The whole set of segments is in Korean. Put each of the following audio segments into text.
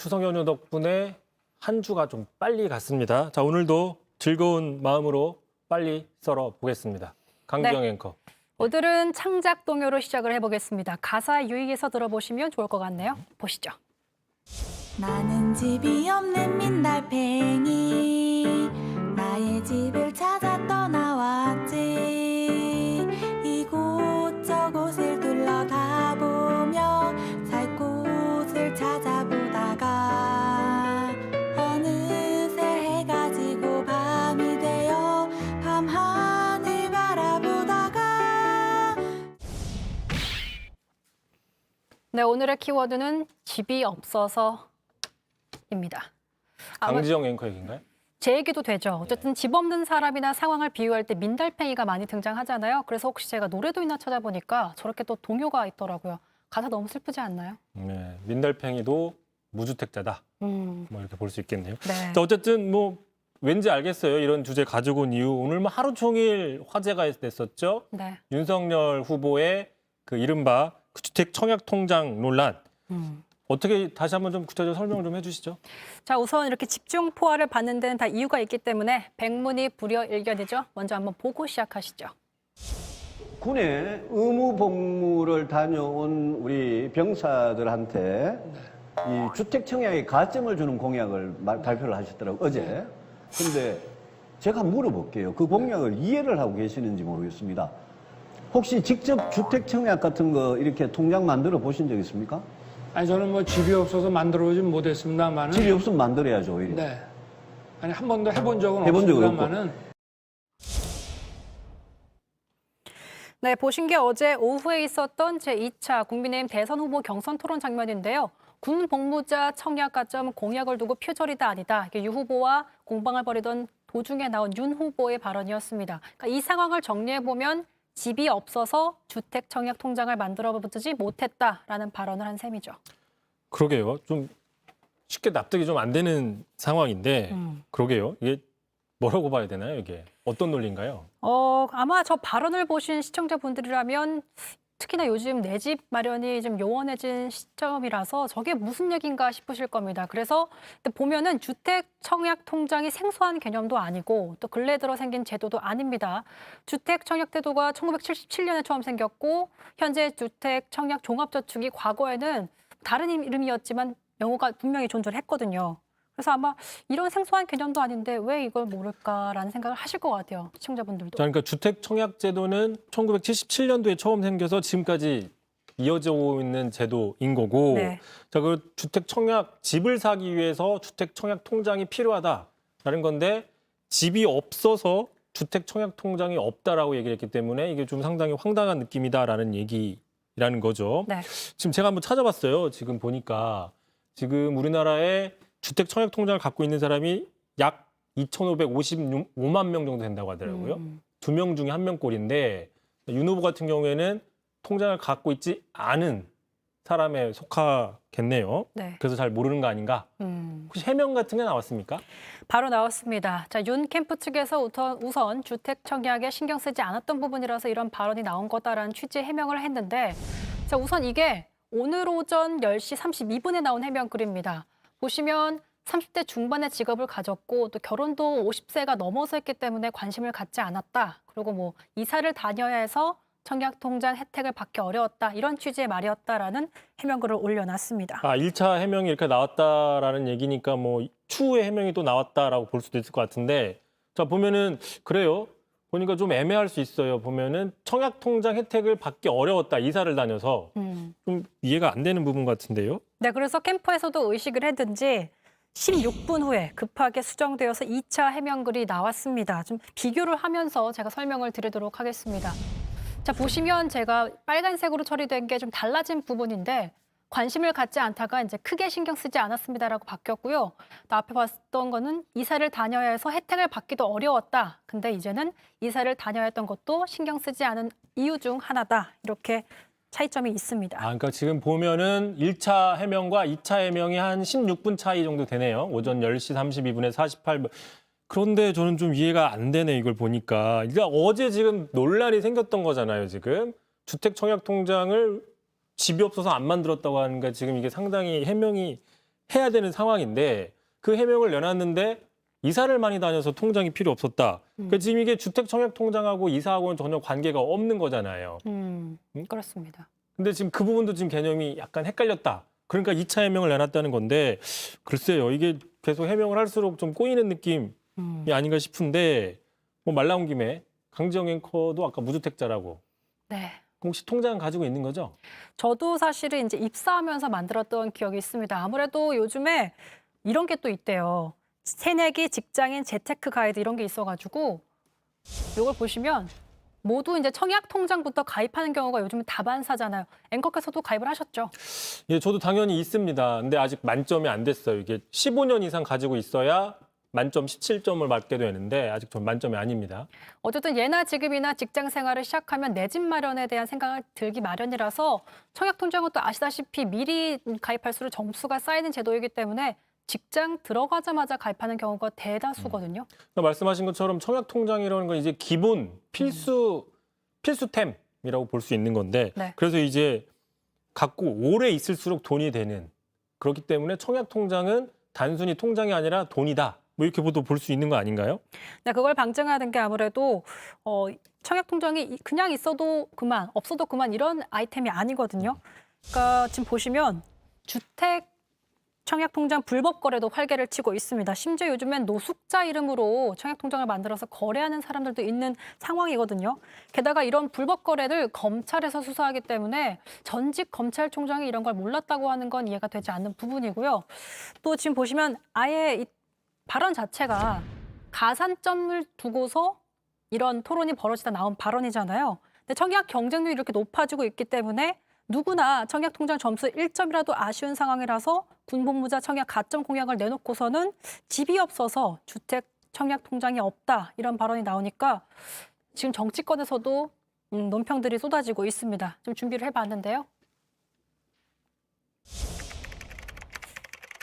추석 연휴 덕분에 한 주가 좀 빨리 갔습니다. 자, 오늘도 즐거운 마음으로 빨리 썰어 보겠습니다. 강기영 앵커. 오늘은 창작 동요로 시작을 해보겠습니다. 가사 유익에서 들어보시면 좋을 것 같네요. 보시죠. 나는 집이 없는 민달팽이 나의 집을 찾아 떠나왔지. 이곳저곳을 둘러다 보며 살 곳을 찾아보다가 어느새 해가 지고 밤이 되어 밤하늘 바라보다가. 네, 오늘의 키워드는 집이 없어서입니다. 강지영 앵커 얘기인가요? 제 얘기도 되죠. 어쨌든 집 없는 사람이나 상황을 비유할 때 민달팽이가 많이 등장하잖아요. 그래서 혹시 제가 노래도 있나 찾아보니까 저렇게 또 동요가 있더라고요. 가사 너무 슬프지 않나요? 네, 민달팽이도 무주택자다. 음, 뭐 이렇게 볼 수 있겠네요. 네. 자, 어쨌든 뭐 왠지 알겠어요. 이런 주제 가지고 온 이유. 오늘 뭐 하루 종일 화제가 됐었죠. 네. 윤석열 후보의 그 이른바 그 주택 청약 통장 논란. 어떻게 다시 한번 좀 구체적으로 설명을 좀 해주시죠. 자, 우선 이렇게 집중 포화를 받는 데는 다 이유가 있기 때문에 백문이 불여일견이죠. 먼저 한번 보고 시작하시죠. 군에 의무 복무를 다녀온 우리 병사들한테 이 주택 청약에 가점을 주는 공약을 발표를 하셨더라고요, 어제. 근데 제가 물어볼게요. 그 공약을 이해를 하고 계시는지 모르겠습니다. 혹시 직접 주택 청약 같은 거 이렇게 통장 만들어 보신 적 있습니까? 아니 저는 뭐 집이 없어서 만들어보진 못했습니다만은. 집이 없으면 만들어야죠, 오히려. 네. 아니 한 번도 해본 적은 해본 적은 없습니다만은. 네, 보신 게 어제 오후에 있었던 제2차 국민의힘 대선 후보 경선 토론 장면인데요. 군 복무자 청약 가점 공약을 두고 표절이다 아니다. 이게 유 후보와 공방을 벌이던 도중에 나온 윤 후보의 발언이었습니다. 그러니까 이 상황을 정리해보면 집이 없어서 주택 청약 통장을 만들어보지 못했다라는 발언을 한 셈이죠. 그러게요. 좀 쉽게 납득이 좀 안 되는 상황인데 그러게요. 이게 뭐라고 봐야 되나요? 이게 어떤 논리인가요? 아마 저 발언을 보신 시청자분들이라면 특히나 요즘 내 집 마련이 좀 요원해진 시점이라서 저게 무슨 얘기인가 싶으실 겁니다. 그래서 보면은 주택 청약 통장이 생소한 개념도 아니고 또 근래 들어 생긴 제도도 아닙니다. 주택 청약 제도가 1977년에 처음 생겼고 현재 주택 청약 종합저축이 과거에는 다른 이름이었지만 명호가 분명히 존재를 했거든요. 그래서 아마 이런 생소한 개념도 아닌데 왜 이걸 모를까라는 생각을 하실 것 같아요. 시청자분들도. 자, 그러니까 주택 청약 제도는 1977년도에 처음 생겨서 지금까지 이어져 오고 있는 제도인 거고, 네. 자, 그 주택 청약 집을 사기 위해서 주택 청약 통장이 필요하다라는 건데 집이 없어서 주택 청약 통장이 없다라고 얘기를 했기 때문에 이게 좀 상당히 황당한 느낌이다라는 얘기라는 거죠. 네. 지금 제가 한번 찾아봤어요. 지금 보니까 지금 우리나라에 주택 청약 통장을 갖고 있는 사람이 약 2,555만 명 정도 된다고 하더라고요. 2명 중에 1명 꼴인데 윤 후보 같은 경우에는 통장을 갖고 있지 않은 사람에 속하겠네요. 네. 그래서 잘 모르는 거 아닌가? 혹시 해명 같은 게 나왔습니까? 바로 나왔습니다. 자, 윤 캠프 측에서 우선 주택 청약에 신경 쓰지 않았던 부분이라서 이런 발언이 나온 거다라는 취지의 해명을 했는데, 자, 우선 이게 오늘 오전 10시 32분에 나온 해명 글입니다. 보시면 30대 중반의 직업을 가졌고 또 결혼도 50세가 넘어서 했기 때문에 관심을 갖지 않았다. 그리고 뭐 이사를 다녀야 해서 청약통장 혜택을 받기 어려웠다. 이런 취지의 말이었다라는 해명글을 올려놨습니다. 1차 해명이 이렇게 나왔다라는 얘기니까 뭐 추후에 해명이 또 나왔다라고 볼 수도 있을 것 같은데, 자, 보면은 그래요. 보니까 좀 애매할 수 있어요. 보면은 청약통장 혜택을 받기 어려웠다. 이사를 다녀서 좀 이해가 안 되는 부분 같은데요. 네, 그래서 캠프에서도 의식을 했든지 16분 후에 급하게 수정되어서 2차 해명글이 나왔습니다. 좀 비교를 하면서 제가 설명을 드리도록 하겠습니다. 자, 보시면 제가 빨간색으로 처리된 게 좀 달라진 부분인데 관심을 갖지 않다가 이제 크게 신경 쓰지 않았습니다라고 바뀌었고요. 또 앞에 봤던 거는 이사를 다녀야 해서 혜택을 받기도 어려웠다. 근데 이제는 이사를 다녀야 했던 것도 신경 쓰지 않은 이유 중 하나다. 이렇게 차이점이 있습니다. 그러니까 지금 보면은 1차 해명과 2차 해명이 한 16분 차이 정도 되네요. 오전 10시 32분에 48분. 그런데 저는 좀 이해가 안 되네, 이걸 보니까. 그러니까 어제 지금 논란이 생겼던 거잖아요, 지금. 주택 청약 통장을 집이 없어서 안 만들었다고 하는 게 지금 이게 상당히 해명이 해야 되는 상황인데 그 해명을 내놨는데 이사를 많이 다녀서 통장이 필요 없었다. 그러니까 지금 이게 주택청약통장하고 이사하고는 전혀 관계가 없는 거잖아요. 그렇습니다. 근데 지금 그 부분도 지금 개념이 약간 헷갈렸다. 그러니까 2차 해명을 내놨다는 건데 글쎄요. 이게 계속 해명을 할수록 좀 꼬이는 느낌이 아닌가 싶은데 뭐 말 나온 김에 강지영 앵커도 아까 무주택자라고 네. 혹시 통장 가지고 있는 거죠? 저도 사실은 이제 입사하면서 만들었던 기억이 있습니다. 아무래도 요즘에 이런 게 또 있대요. 새내기 직장인 재테크 가이드 이런 게 있어가지고 이걸 보시면 모두 이제 청약 통장부터 가입하는 경우가 요즘은 다반사잖아요. 앵커께서도 가입을 하셨죠? 예, 저도 당연히 있습니다. 근데 아직 만점이 안 됐어요. 이게 15년 이상 가지고 있어야 만점 17점을 맞게 되는데 아직 전 만점이 아닙니다. 어쨌든 예나 지금이나 직장 생활을 시작하면 내 집 마련에 대한 생각을 들기 마련이라서 청약 통장은 또 아시다시피 미리 가입할수록 점수가 쌓이는 제도이기 때문에 직장 들어가자마자 가입하는 경우가 대다수거든요. 그러니까 말씀하신 것처럼 청약통장이라는 건 이제 기본 필수템이라고 볼 수 있는 건데 네. 그래서 이제 갖고 오래 있을수록 돈이 되는 그렇기 때문에 청약통장은 단순히 통장이 아니라 돈이다. 뭐 이렇게 볼 수 있는 거 아닌가요? 네, 그걸 방증하는 게 아무래도 청약 통장이 그냥 있어도 그만, 없어도 그만 이런 아이템이 아니거든요. 그러니까 지금 보시면 주택 청약 통장 불법 거래도 활개를 치고 있습니다. 심지어 요즘엔 노숙자 이름으로 청약 통장을 만들어서 거래하는 사람들도 있는 상황이거든요. 게다가 이런 불법 거래를 검찰에서 수사하기 때문에 전직 검찰총장이 이런 걸 몰랐다고 하는 건 이해가 되지 않는 부분이고요. 또 지금 보시면 아예 이 발언 자체가 가산점을 두고서 이런 토론이 벌어지다 나온 발언이잖아요. 근데 청약 경쟁률이 이렇게 높아지고 있기 때문에 누구나 청약 통장 점수 1점이라도 아쉬운 상황이라서 군복무자 청약 가점 공약을 내놓고서는 집이 없어서 주택 청약 통장이 없다 이런 발언이 나오니까 지금 정치권에서도 논평들이 쏟아지고 있습니다. 좀 준비를 해봤는데요.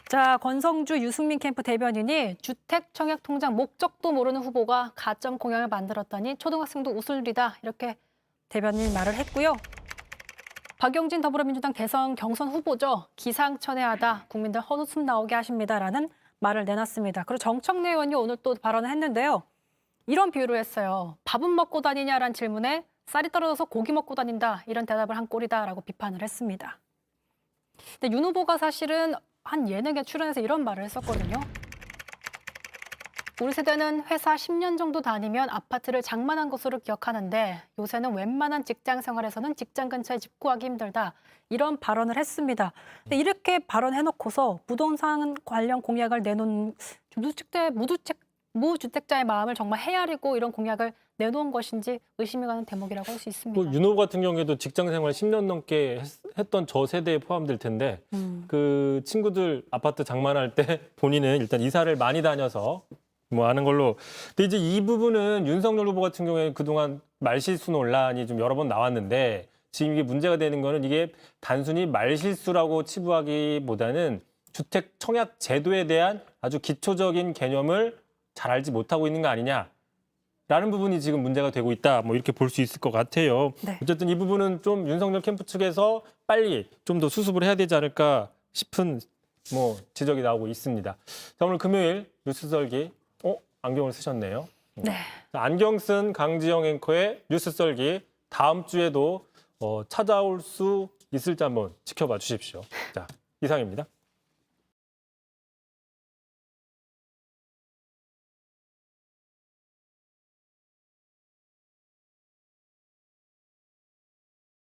자, 권성주 유승민 캠프 대변인이 주택 청약 통장 목적도 모르는 후보가 가점 공약을 만들었다니 초등학생도 웃을 일이다 이렇게 대변인이 말을 했고요. 박용진 더불어민주당 대선 경선 후보죠. 기상천외하다 국민들 헛웃음 나오게 하십니다라는 말을 내놨습니다. 그리고 정청래 의원이 오늘 또 발언을 했는데요. 이런 비유를 했어요. 밥은 먹고 다니냐라는 질문에 쌀이 떨어져서 고기 먹고 다닌다 이런 대답을 한 꼴이다라고 비판을 했습니다. 근데 윤 후보가 사실은 한 예능에 출연해서 이런 말을 했었거든요. 우리 세대는 회사 10년 정도 다니면 아파트를 장만한 것으로 기억하는데 요새는 웬만한 직장 생활에서는 직장 근처에 집 구하기 힘들다. 이런 발언을 했습니다. 근데 이렇게 발언해놓고서 부동산 관련 공약을 내놓은 무주택자의 마음을 정말 헤아리고 이런 공약을 내놓은 것인지 의심이 가는 대목이라고 할 수 있습니다. 윤 후보 같은 경우에도 직장 생활 10년 넘게 했던 저 세대에 포함될 텐데 그 친구들 아파트 장만할 때 본인은 일단 이사를 많이 다녀서 뭐 하는 걸로. 근데 이제 이 부분은 윤석열 후보 같은 경우에 그동안 말실수 논란이 좀 여러 번 나왔는데 지금 이게 문제가 되는 거는 이게 단순히 말실수라고 치부하기보다는 주택 청약 제도에 대한 아주 기초적인 개념을 잘 알지 못하고 있는 거 아니냐라는 부분이 지금 문제가 되고 있다. 뭐 이렇게 볼 수 있을 것 같아요. 네. 어쨌든 이 부분은 좀 윤석열 캠프 측에서 빨리 좀 더 수습을 해야 되지 않을까 싶은 뭐 지적이 나오고 있습니다. 자, 오늘 금요일 뉴스 썰기. 안경을 쓰셨네요. 네. 안경 쓴 강지영 앵커의 뉴스 썰기 다음 주에도 찾아올 수 있을지 한번 지켜봐 주십시오. 자, 이상입니다.